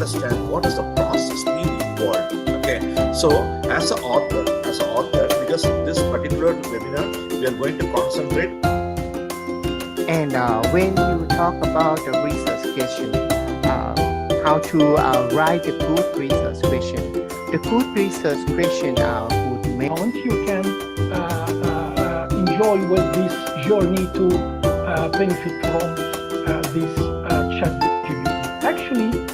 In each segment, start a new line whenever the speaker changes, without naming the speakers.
understand what is the process being involved. Okay, so as an author, because this particular webinar we are going to concentrate.
And when you talk about the research question, how to write the good research question, the good research question would make
you can enjoy with this journey to benefit from this ChatGPT. Actually,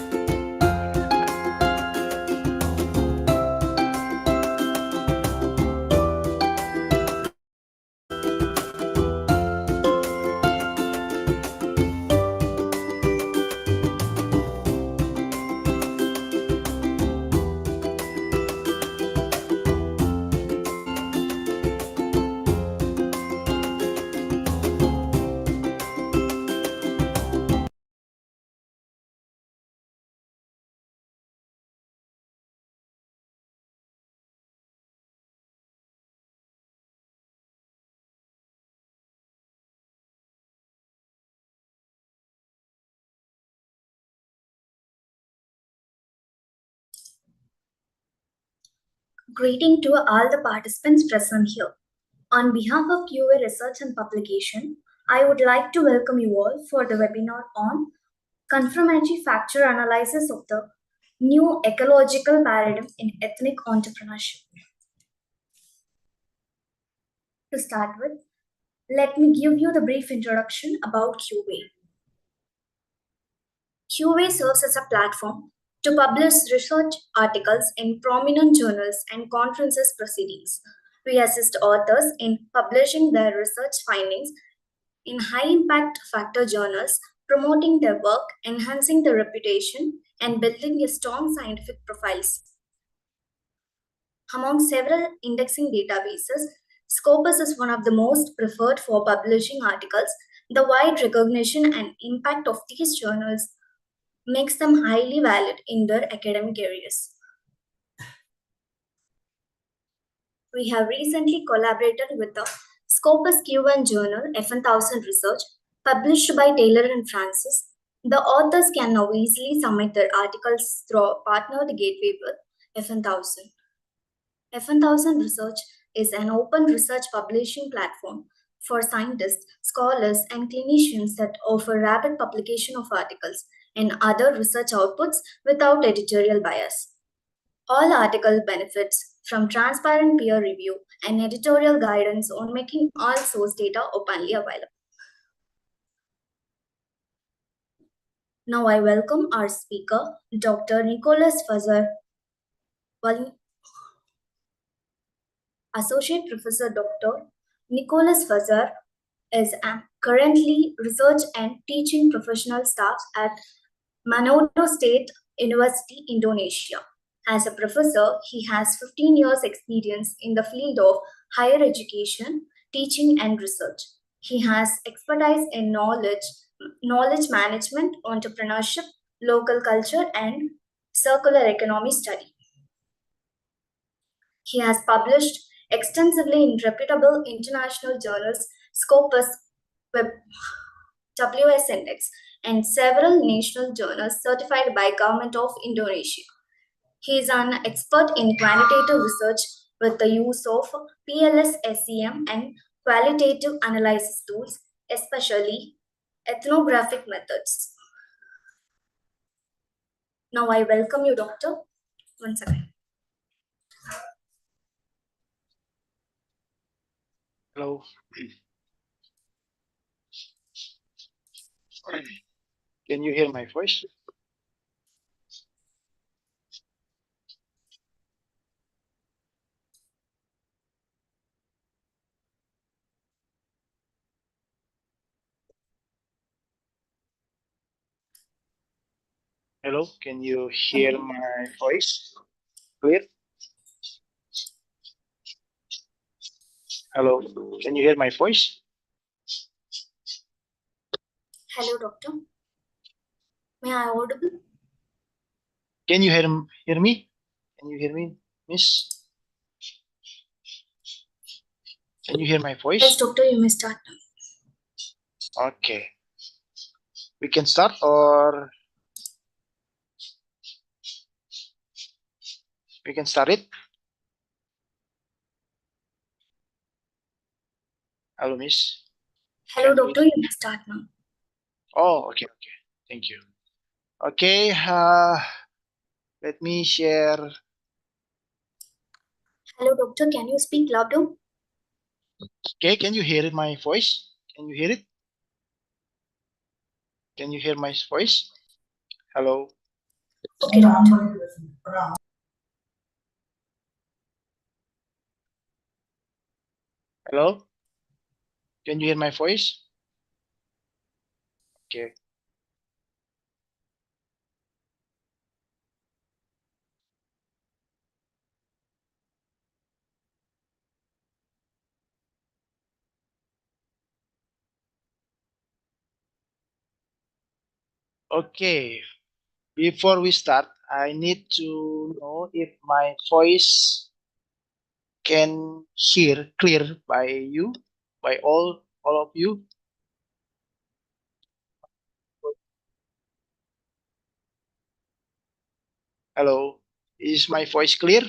Greeting to all the participants present here. On behalf of Quvae Research and Publication, I would like to welcome you all for the webinar on confirmatory factor analysis of the new ecological paradigm in ethnic entrepreneurship. To start with, let me give you the brief introduction about Quvae. Quvae serves as a platform to publish research articles in prominent journals and conferences proceedings. We assist authors in publishing their research findings in high-impact factor journals, promoting their work, enhancing their reputation, and building a strong scientific profiles. Among several indexing databases, Scopus is one of the most preferred for publishing articles. The wide recognition and impact of these journals makes them highly valued in their academic areas. We have recently collaborated with the Scopus Q1 journal F1000 Research, published by Taylor and Francis. The authors can now easily submit their articles through a partnered gateway with F1000. F1000 Research is an open research publishing platform for scientists, scholars, and clinicians that offer rapid publication of articles and other research outputs without editorial bias. All article benefits from transparent peer review and editorial guidance on making all source data openly available. Now I welcome our speaker, Dr. Nicholas Fazar, Associate Professor Dr. Nicholas Fazar is currently research and teaching professional staff at Manado State University, Indonesia. As a professor, he has 15 years experience in the field of higher education, teaching and research. He has expertise in knowledge management, entrepreneurship, local culture and circular economy study. He has published extensively in reputable international journals, Scopus, WS Index, and several national journals certified by Government of Indonesia. He is an expert in quantitative research with the use of PLS, SEM, and qualitative analysis tools, especially ethnographic methods. Now I welcome you, Doctor. Once again.
Hello. Can you hear my voice? Hello, can you hear my voice? Clear? Hello, can you hear my voice?
Hello, Doctor. May I audible?
Can you hear me? Can you hear me, Miss? Can you hear my voice?
Yes, Doctor, you may start now.
Okay. We can start, or We can start it. Hello, Miss.
Hello,
Can
doctor.
we-
You may start now.
Oh, okay. Thank you. Okay. Let me share.
Hello, doctor. Can you speak louder?
Okay, can you hear my voice? Can you hear it? Can you hear my voice? Hello.
Okay, doctor.
Hello. Can you hear my voice? Okay. Okay. Before we start, I need to know if my voice can hear clear by you, by all of you. Hello. Is my voice clear?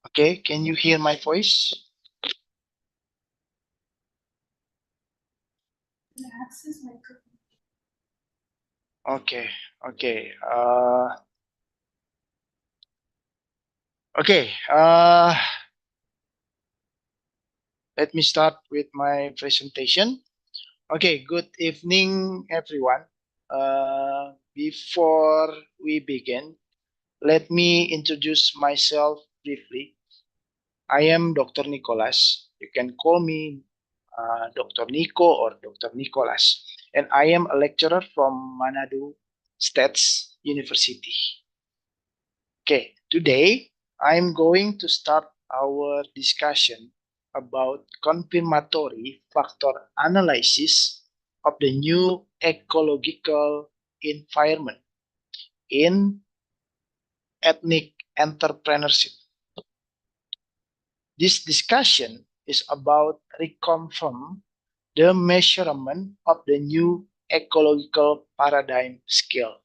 Okay. Can you hear my voice? Okay. Okay. Okay. Let me start with my presentation. Okay. Good evening, everyone. Before we begin, let me introduce myself briefly. I am Dr. Nicholas. You can call me Dr. Nico or Dr. Nicholas. And I am a lecturer from Manado State University. Okay, today I'm going to start our discussion about confirmatory factor analysis of the new ecological environment in ethnic entrepreneurship. This discussion is about reconfirm the measurement of the new ecological paradigm scale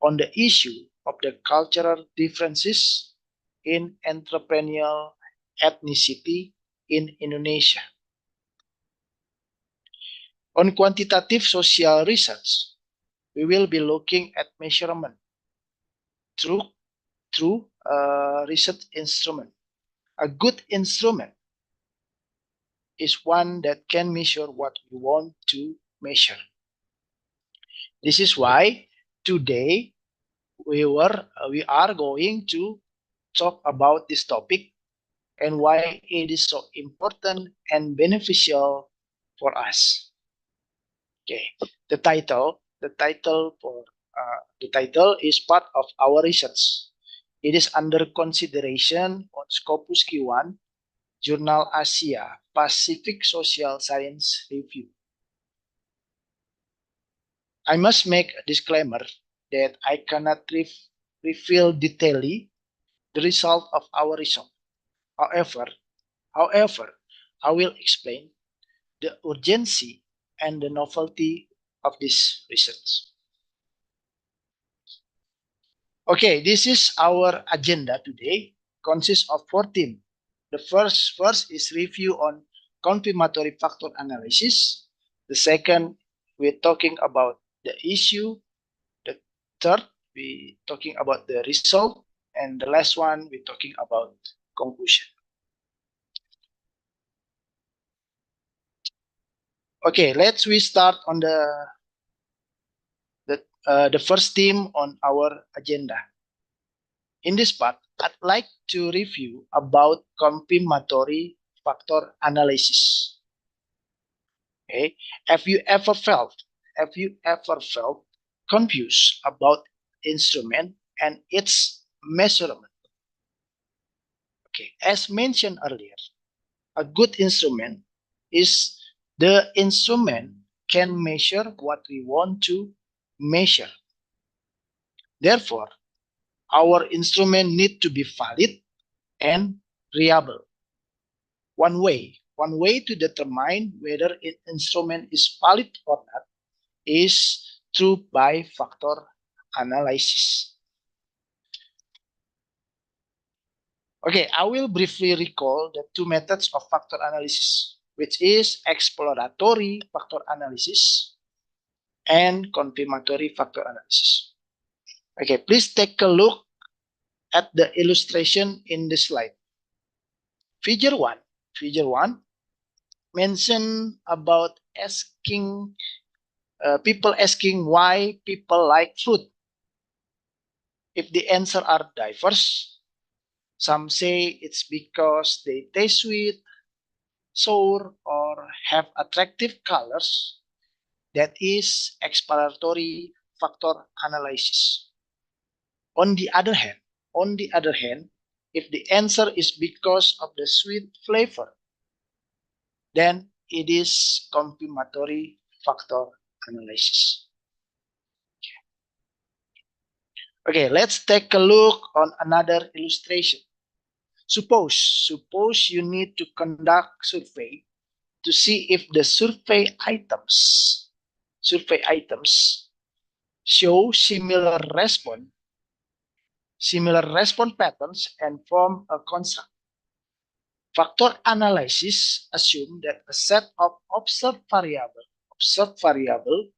on the issue of the cultural differences in entrepreneurial ethnicity in Indonesia. On quantitative social research, we will be looking at measurement through a research instrument. A good instrument is one that can measure what we want to measure. This is why today we are going to talk about this topic and why it is so important and beneficial for us. Okay, the title is part of our research. It is under consideration on Scopus Q1, Journal Asia Pacific Social Science Review. I must make a disclaimer that I cannot reveal detailedly the result of our research. However, I will explain the urgency and the novelty of this research. Okay, this is our agenda today. Consists of 14. The first is review on confirmatory factor analysis. The second, we're talking about the issue. The third, we're talking about the result. And the last one, we're talking about conclusion. Okay, we start on the first theme on our agenda. In this part, I'd like to review about confirmatory factor analysis. Okay, have you ever felt confused about instrument and its measurement? Okay, as mentioned earlier, a good instrument is the instrument can measure what we want to measure. Therefore, our instrument need to be valid and reliable. One way One way to determine whether an instrument is valid or not is through by-factor analysis. Okay, I will briefly recall the two methods of factor analysis, which is exploratory factor analysis and confirmatory factor analysis. Okay, please take a look at the illustration in the slide. Figure 1 mention about people asking why people like fruit. If the answer are diverse, some say it's because they taste sweet, sour, or have attractive colors. That is exploratory factor analysis. On the other hand, if the answer is because of the sweet flavor, then it is confirmatory factor analysis. Okay, let's take a look on another illustration. Suppose you need to conduct survey to see if the survey items show similar response patterns and form a construct. Factor analysis assumes that a set of observed variable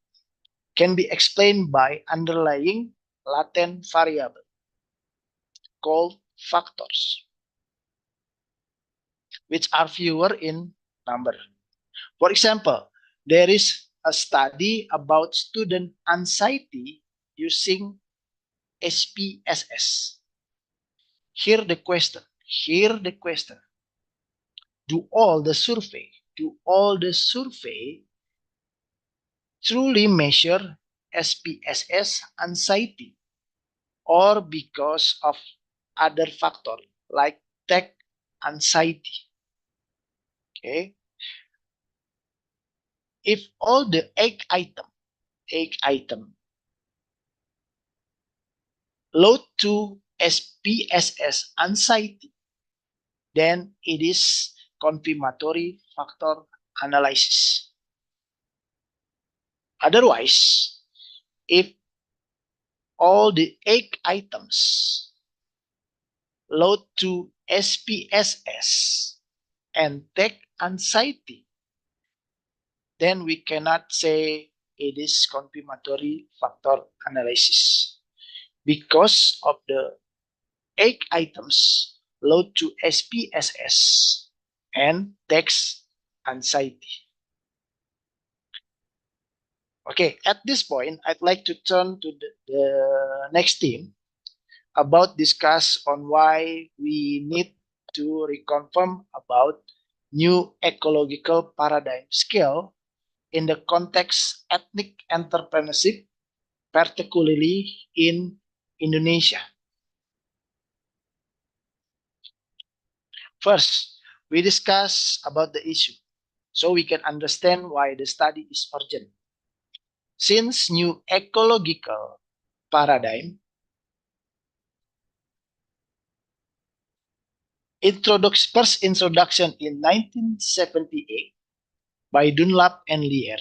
can be explained by underlying latent variable called factors, which are fewer in number. For example, there is a study about student anxiety using SPSS. Here the question. Do all the survey truly measure SPSS anxiety, or because of other factor like tech anxiety? Okay. If all the egg item load to SPSS anxiety, then it is confirmatory factor analysis. Otherwise, if all the egg items load to SPSS and tech anxiety, then we cannot say it is confirmatory factor analysis, because of the egg items load to SPSS and text anxiety. Okay, at this point, I'd like to turn to the next theme about discuss on why we need to reconfirm about new ecological paradigm scale in the context ethnic entrepreneurship, particularly in Indonesia. First, we discuss about the issue so we can understand why the study is urgent. Since new ecological paradigm first introduction in 1978 by Dunlap and Lear,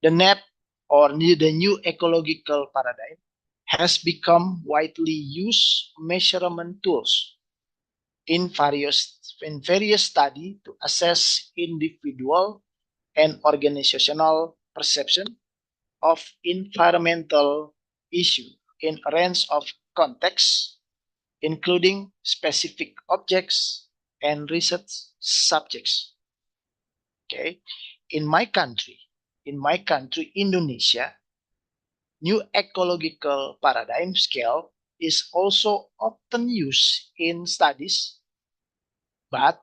the NEP, or the new ecological paradigm, has become widely used measurement tools in various studies to assess individual and organizational perception of environmental issue in a range of contexts, including specific objects and research subjects. Okay, in my country, Indonesia, new ecological paradigm scale is also often used in studies, but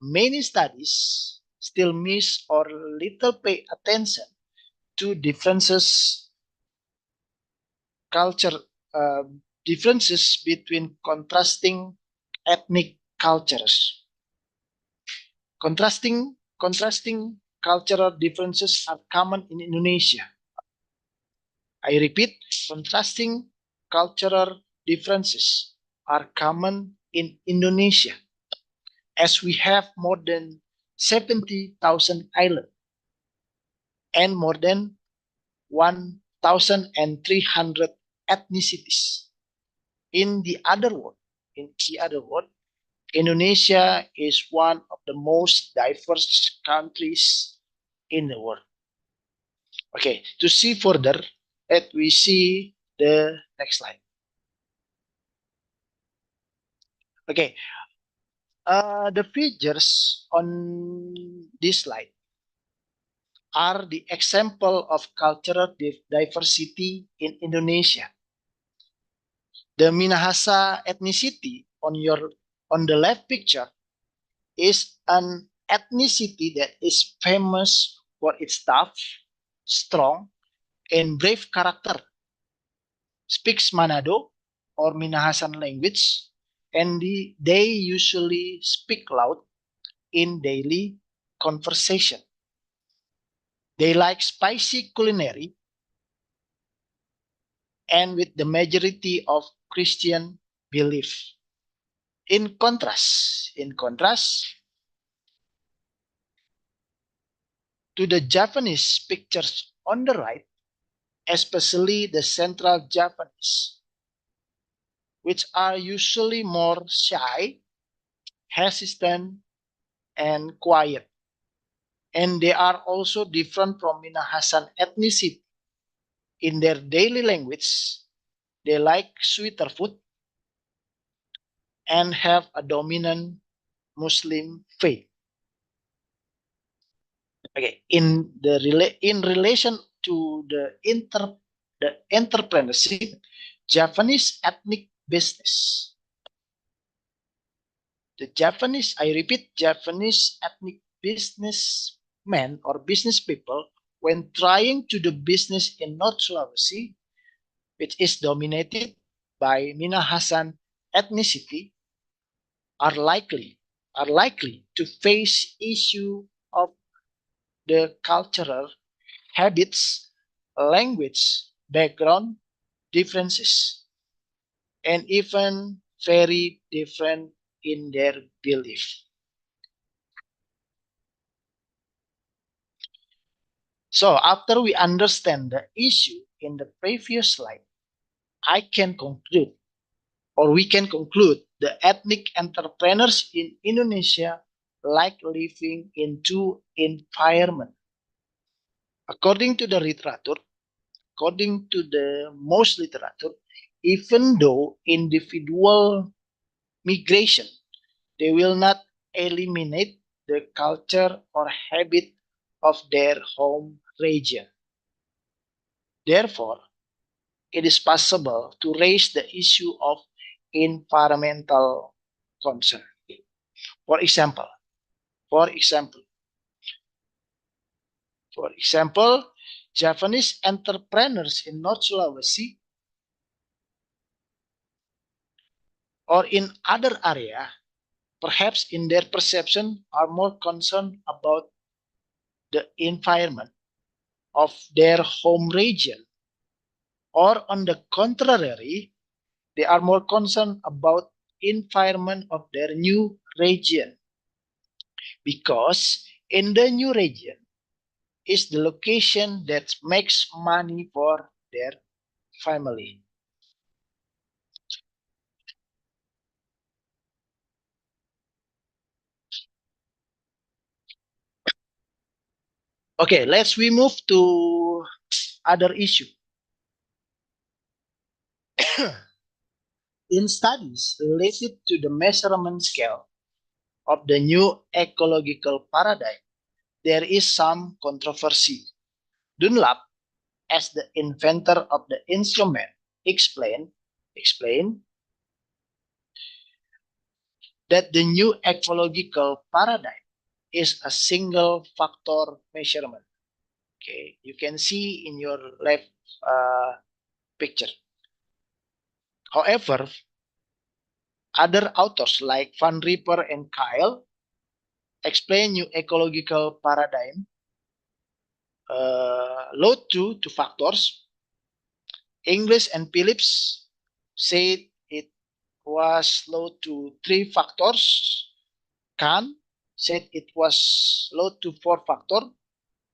many studies still miss or little pay attention to differences between contrasting ethnic cultures. Contrasting cultural differences are common in Indonesia. I repeat, contrasting cultural differences are common in Indonesia. as we have more than 70,000 islands and more than 1,300 ethnicities. In the other word, Indonesia is one of the most diverse countries in the world. Okay, to see further, let we see the next slide. Okay, the figures on this slide are the example of cultural diversity in Indonesia. The Minahasa ethnicity on the left picture is an ethnicity that is famous for its tough, strong, and brave character. Speaks Manado or Minahasan language, and they usually speak loud in daily conversation. They like spicy culinary and with the majority of Christian belief. In contrast, to the Japanese pictures on the right, especially the central Japanese, which are usually more shy, hesitant, and quiet. And they are also different from Minahasan ethnicity. In their daily language, they like sweeter food and have a dominant Muslim faith. Okay, in relation to the entrepreneurship, Japanese ethnic business. The Japanese, I repeat, Japanese ethnic businessmen or business people, when trying to do business in North Sulawesi, which is dominated by Minahasan ethnicity, are likely to face issue of the cultural habits, language, background differences, and even very different in their belief. So after we understand the issue in the previous slide, we can conclude the ethnic entrepreneurs in Indonesia like living in two environments. According to the most literature, even though individual migration, they will not eliminate the culture or habit of their home region. Therefore, it is possible to raise the issue of environmental concern. For example, Japanese entrepreneurs in North Sulawesi or in other area, perhaps in their perception, are more concerned about the environment of their home region, or on the contrary, they are more concerned about environment of their new region, because in the new region is the location that makes money for their family. Okay, we move to other issue. In studies related to the measurement scale of the new ecological paradigm, there is some controversy. Dunlap, as the inventor of the instrument, explained that the new ecological paradigm is a single factor measurement. Okay, you can see in your left picture. However, other authors like Van Rieper and Kyle explain new ecological paradigm load two factors. English and Phillips said it was low to 3 factors. Kahn said it was low to 4 factor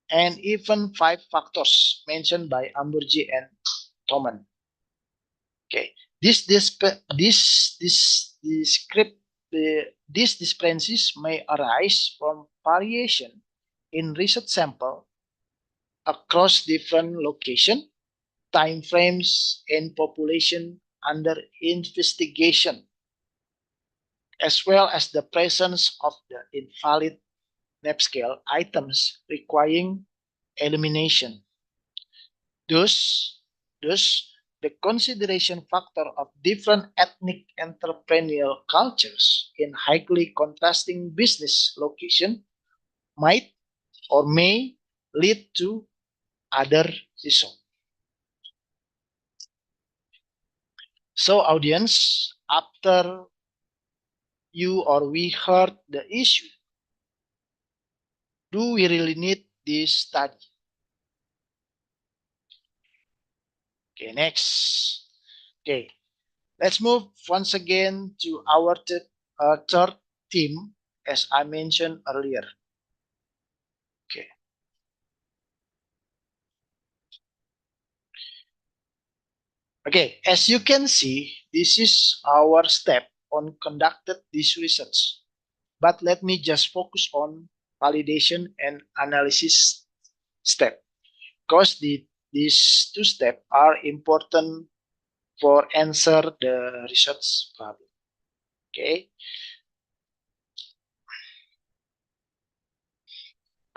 and even 5 factors mentioned by Amburgi and Thoman. Okay, these discrepancies may arise from variation in research sample across different location, time frames, and population under investigation, as well as the presence of the invalid NAP-scale items requiring elimination. Thus, the consideration factor of different ethnic entrepreneurial cultures in highly contrasting business location might or may lead to other results. So, audience, after you or we heard the issue, do we really need this study? Okay, next. Okay, let's move once again to our third theme, as I mentioned earlier. Okay. Okay, as you can see, this is our step on conducted this research. But let me just focus on validation and analysis step, because these two steps are important for answer the research problem. Okay.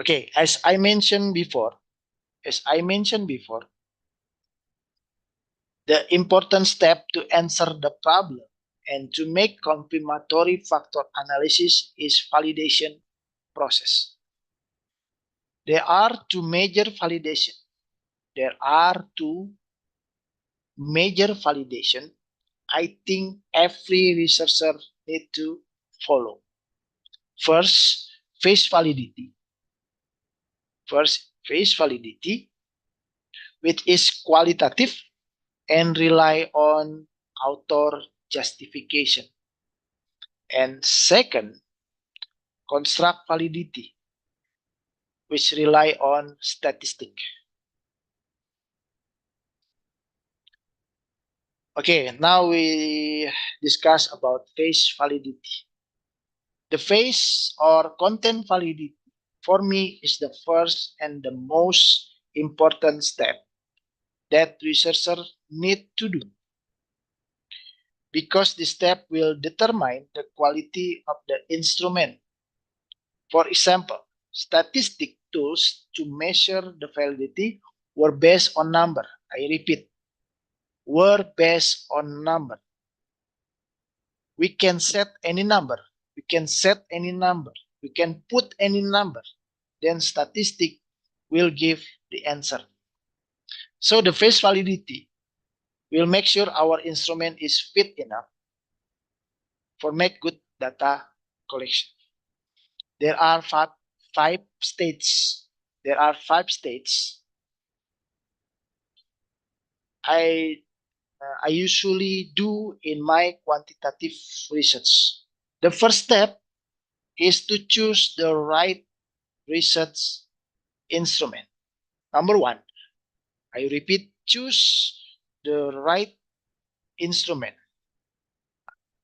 Okay, as I mentioned before, the important step to answer the problem and to make confirmatory factor analysis is validation process. There are two major validation. I think every researcher need to follow. First, phase validity. Which is qualitative and rely on author justification. And second, construct validity, which rely on statistic. Okay, now we discuss about phase validity. The phase or content validity for me is the first and the most important step that researchers need to do, because this step will determine the quality of the instrument. For example, statistic tools to measure the validity were based on number. I repeat, were based on number. We can set any number. We can put any number. Then statistic will give the answer. So the phase validity will make sure our instrument is fit enough for make good data collection. There are five states. I usually do in my quantitative research. The first step is to choose the right research instrument. Number one, I repeat, choose the right instrument.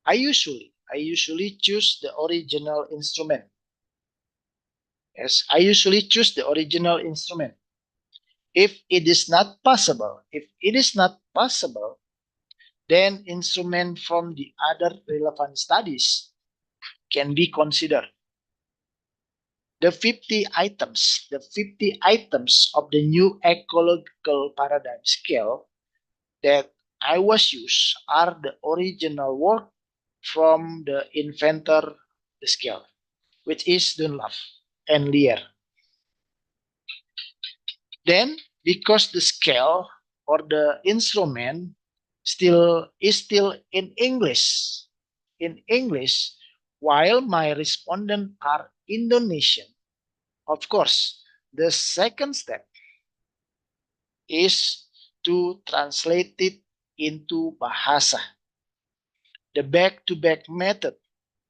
I usually choose the original instrument. Yes, I usually choose the original instrument. If it is not possible, then instrument from the other relevant studies can be considered. The 50 items of the new ecological paradigm scale that I was used are the original work from the inventor the scale, which is Dunlop and Lear. Then, because the scale or the instrument is still in English, while my respondents are Indonesian, of course, the second step is to translate it into bahasa. The back-to-back method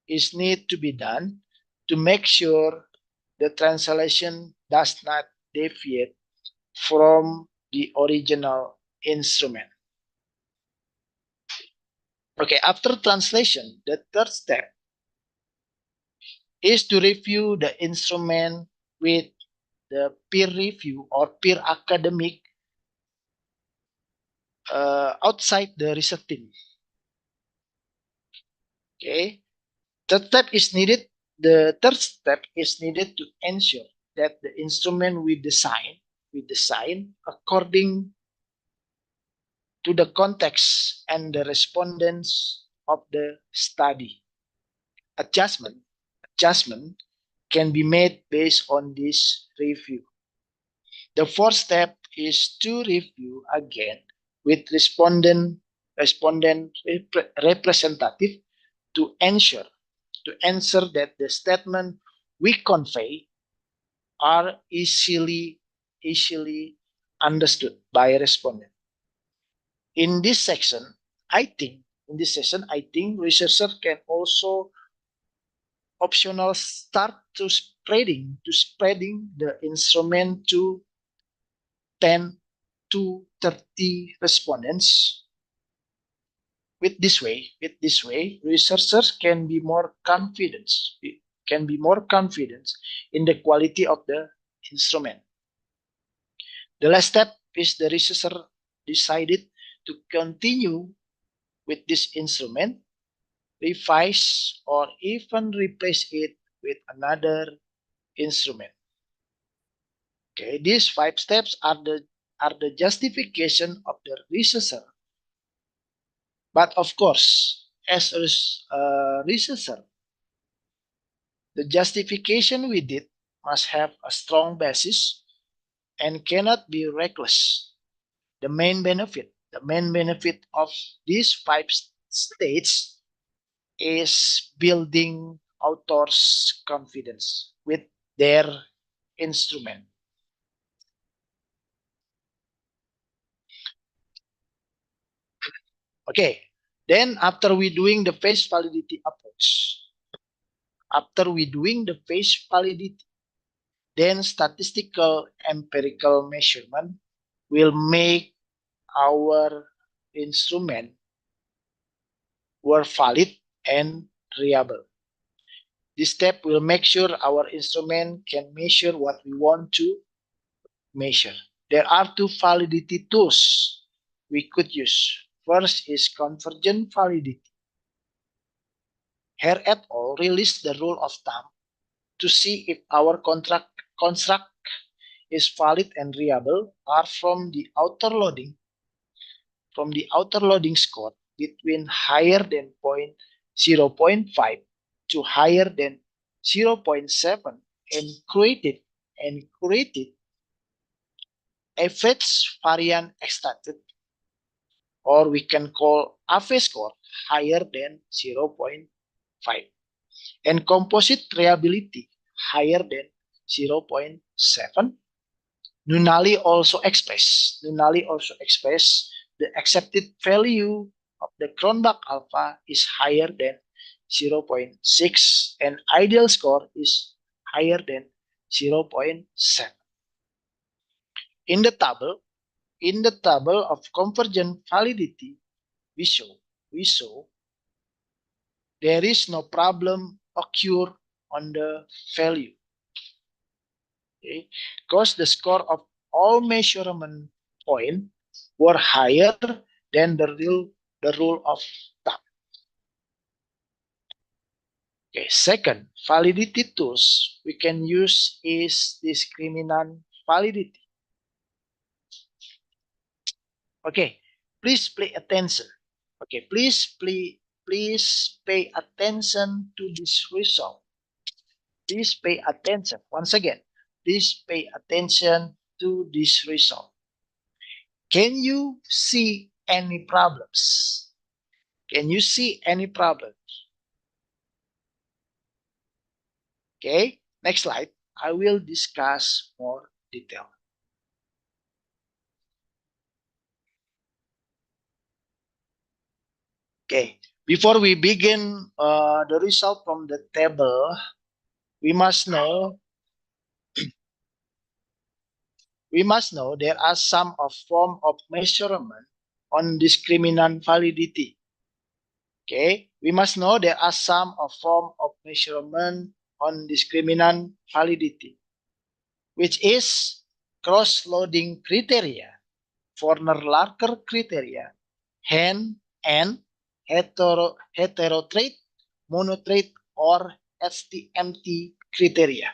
is need to be done to make sure the translation does not deviate from the original instrument. Okay, after translation, the third step is to review the instrument with the peer review or peer academic outside the research team. Okay, the third step is needed to ensure that the instrument we design according to the context and the respondents of the study. Adjustment can be made based on this review. The fourth step is to review again with respondent representative to ensure that the statement we convey are easily understood by a respondent. In this section, I think researchers can also optional start to spreading the instrument to 10 to 30 respondents. With this way, researchers can be more confident in the quality of the instrument. The last step is the researcher decided to continue with this instrument, revise, or even replace it with another instrument. Okay, these 5 steps are the justification of the researcher. But of course, as a researcher, the justification we did must have a strong basis and cannot be reckless. The main benefit of these 5 stages is building authors' confidence with their instrument. Okay, then after we doing the phase validity approach, then statistical empirical measurement will make our instrument were valid and reliable. This step will make sure our instrument can measure what we want to measure. There are 2 validity tools we could use. First is convergent validity. Hare et al. Released the rule of thumb to see if our construct is valid and reliable are from the outer loading score between higher than 0.5 to higher than 0.7 and created average variance extracted, or we can call AV score higher than 0.5 and composite reliability higher than 0.7. Nunnally also express the accepted value of the Cronbach alpha is higher than 0.6 and ideal score is higher than 0.7. In the table of convergent validity, we show there is no problem occur on the value. Okay, because the score of all measurement points were higher than the rule of thumb. Okay, second, validity tools we can use is discriminant validity. Okay, please pay attention. Okay, please pay attention to this result. Please pay attention. Once again, please pay attention to this result. Can you see any problems? Can you see any problems? Okay, next slide. I will discuss more detail. Okay, before we begin the result from the table, we must know there are some of form of measurement on discriminant validity. Okay, we must know there are some of form of measurement on discriminant validity, which is cross-loading criteria, Forner-Larker criteria, hen and heterotrait, monotrait, or STMT criteria.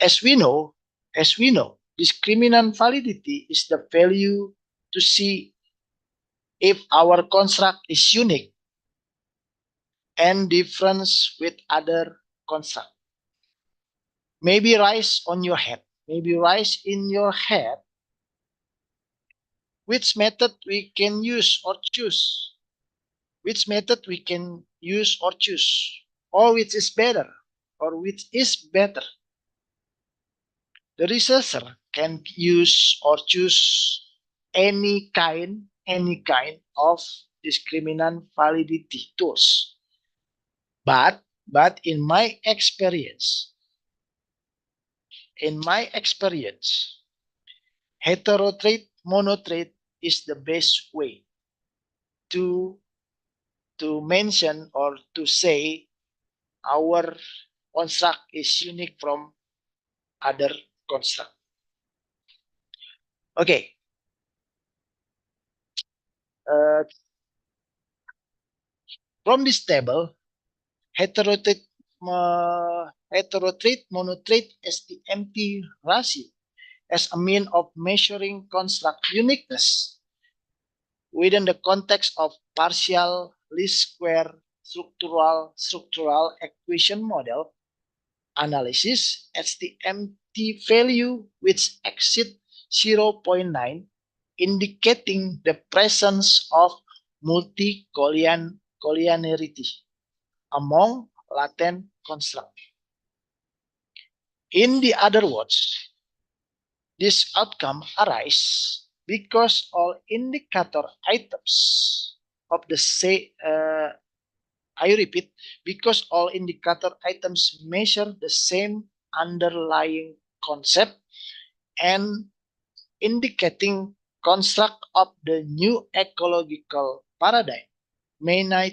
As we know, discriminant validity is the value to see if our construct is unique and different with other construct. Maybe rise on your head. Maybe rise in your head which method we can use or choose. Which method we can use or choose. Or which is better. Or which is better. The researcher can use or choose any kind of discriminant validity tools. But in my experience, heterotrait, monotrait is the best way to mention or to say our construct is unique from other construct. Okay. From this table, heterotrait, monotrait STMT ratio as a mean of measuring construct uniqueness within the context of partial least square structural equation model analysis, STMT value which exceed 0.9, indicating the presence of multicollinearity among latent constructs. In the other words, this outcome arises because all indicator items of the I repeat, because all indicator items measure the same underlying concept and indicating construct of the new ecological paradigm may not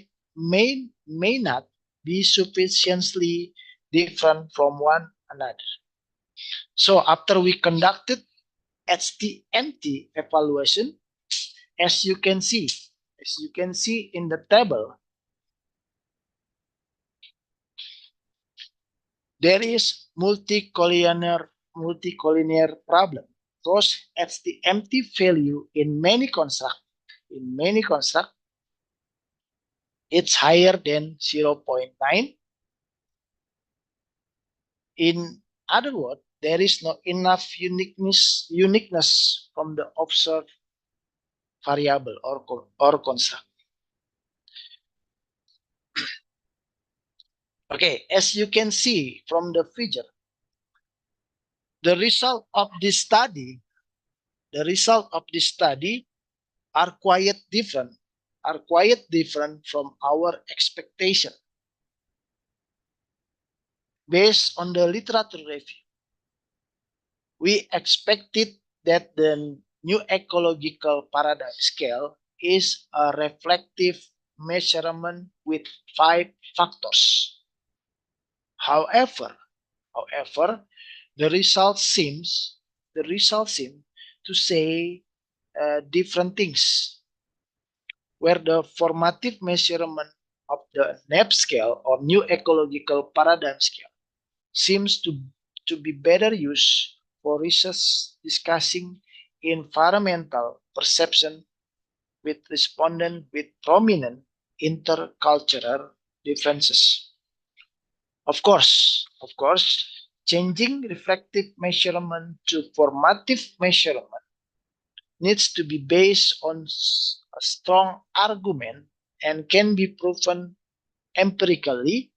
be sufficiently different from one another. So after we conducted HTMT evaluation, as you can see in the table, there is multicollinear problem. Because HTMT value in many construct, it's higher than 0.9. In other words, there is not enough uniqueness from the observed variable or construct. Okay, as you can see from the figure, the result of this study are quite different from our expectation. Based on the literature review, we expected that the new ecological paradigm scale is a reflective measurement with 5 factors. However, the result seems to say different things, where the formative measurement of the NEP scale or new ecological paradigm scale seems to be better used for research discussing environmental perception with respondents with prominent intercultural differences. Of course, changing reflective measurement to formative measurement needs to be based on a strong argument and can be proven empirically.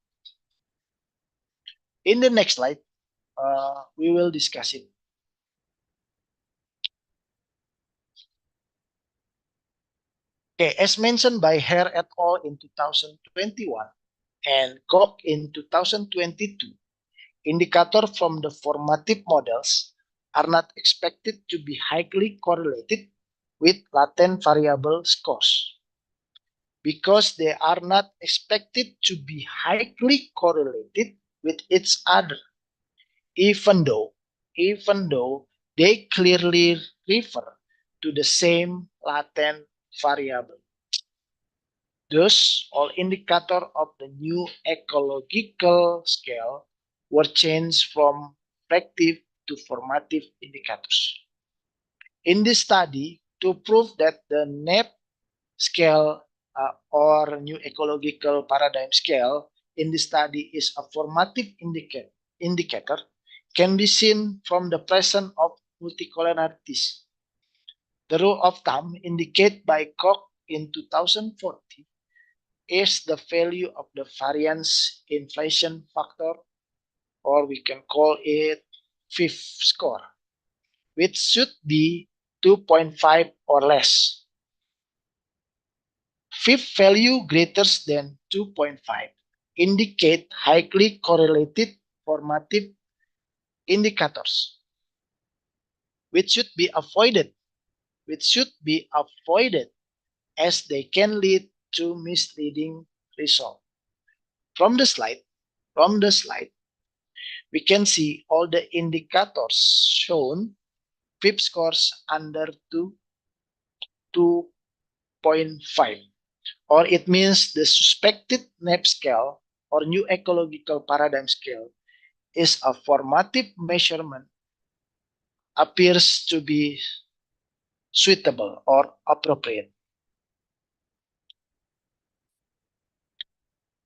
In the next slide, we will discuss it. Okay, as mentioned by Hare et al. In 2021, and Koch in 2022, indicators from the formative models are not expected to be highly correlated with latent variable scores. Because they are not expected to be highly correlated with each other, even though they clearly refer to the same latent variable. Thus, all indicators of the new ecological scale were changed from reflective to formative indicators. In this study, to prove that the NEP scale or new ecological paradigm scale in this study is a formative indicator can be seen from the presence of multicolorarities. The rule of thumb indicated by Koch in 2014 is the value of the variance inflation factor, or we can call it fifth score, which should be 2.5 or less. Fifth value greater than 2.5 indicate highly correlated formative indicators, which should be avoided as they can lead to misleading results. From the slide, we can see all the indicators shown fifth scores under 2.5, or it means the suspected NEP scale or new ecological paradigm scale is a formative measurement appears to be suitable or appropriate.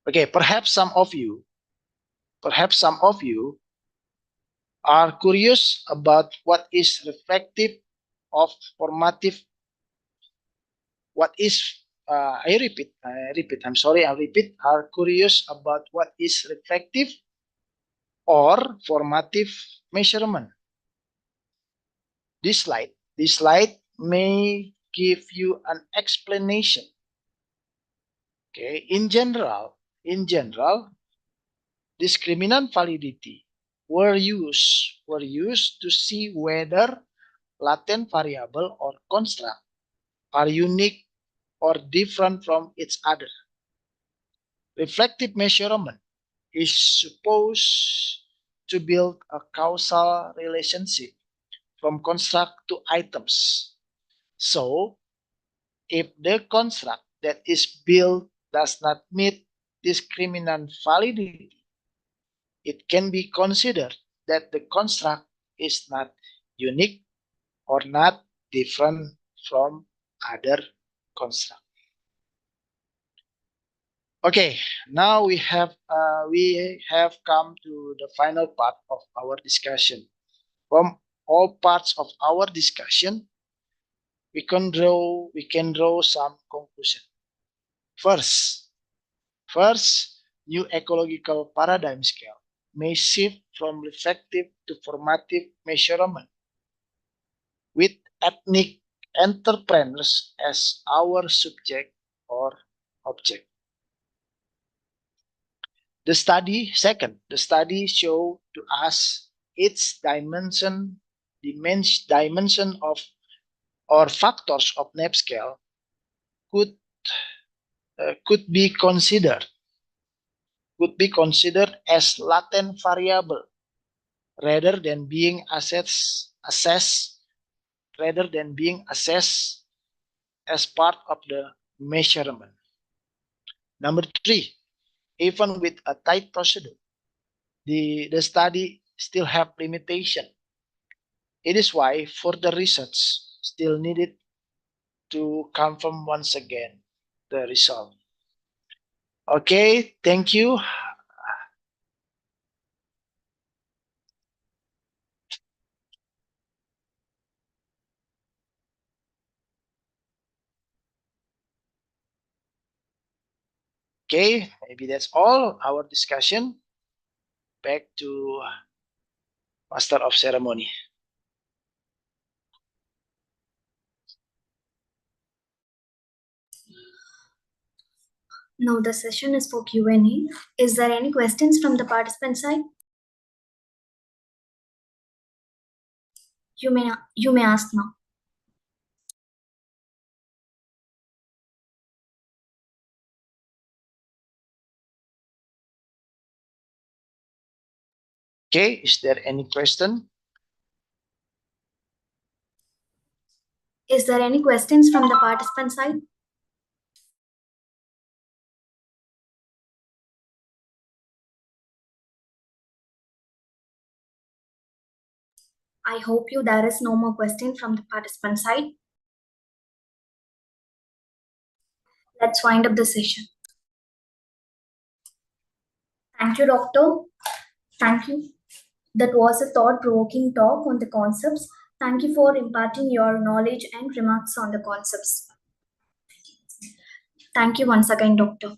Okay, perhaps some of you are curious about what is reflective of formative. What is I repeat. I'm sorry. I repeat. Are curious about what is reflective or formative measurement. This slide may give you an explanation. Okay, in general, discriminant validity were used to see whether latent variable or construct are unique or different from each other. Reflective measurement is supposed to build a causal relationship from construct to items. So, if the construct that is built does not meet discriminant validity, it can be considered that the construct is not unique or not different from other constructs. Okay, now we have come to the final part of our discussion. From all parts of our discussion, we can draw some conclusion. First, new ecological paradigm scale may shift from reflective to formative measurement, with ethnic entrepreneurs as our subject or object. The study showed to us its dimension of or factors of NEP scale could be considered as latent variable rather than being assessed as part of the measurement. Number 3, even with a tight procedure, the study still have limitation. It is why further research still needed to confirm once again the result. Okay, thank you. Okay, maybe that's all our discussion. Back to Master of Ceremony.
Now the session is for Q&A. Is there any questions from the participant side? You may ask now.
Okay, is there any question?
Is there any questions from the participant side? I hope there is no more question from the participant side. Let's wind up the session. Thank you, Doctor. Thank you. That was a thought-provoking talk on the concepts. Thank you for imparting your knowledge and remarks on the concepts. Thank you once again, Doctor.